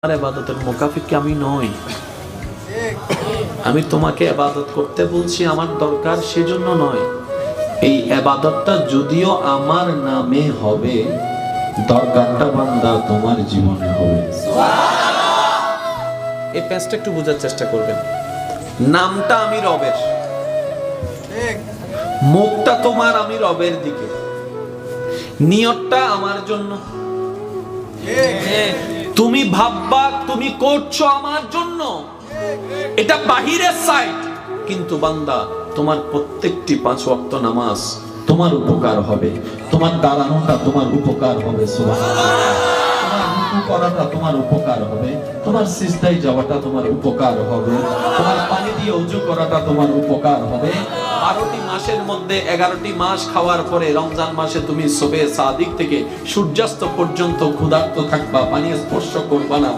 আর ইবাদতের মুকাফির কি আমি নই? আমি তোমাকে ইবাদত করতে বলছি, আমার দরকার সেজন্য নয়। এই ইবাদতটা যদিও আমার নামে হবে, দরকারটা বান্দা তোমার জীবনে হবে। এই প্যাচটা একটু বোঝার চেষ্টা করবেন। নামটা আমি রবের, মুখটা তোমার আমি রবের দিকে, নিয়তটা আমার জন্য। তুমি ভাববা তুমি করছো আমার জন্য, এটা বাহিরের সাইড, কিন্তু বান্দা তোমার প্রত্যেকটি 5 ওয়াক্ত নামাজ তোমার উপকার হবে, তোমার দাঁড়ানোটা তোমার উপকার হবে, সুবহানাল্লাহ, তোমার রুকু করাটা তোমার উপকার হবে, তোমার সিজদায় যাওয়াটা তোমার উপকার হবে, তোমার পানি দিয়ে ওযু করাটা তোমার উপকার হবে। 12টি মাসের মধ্যে 11টি মাস খাওয়ার পরে রমজান মাসে তুমি সুবহে সাদিক থেকে সূর্যাস্ত পর্যন্ত ক্ষুধার্ত থাকবা, পানি স্পর্শ করবা না।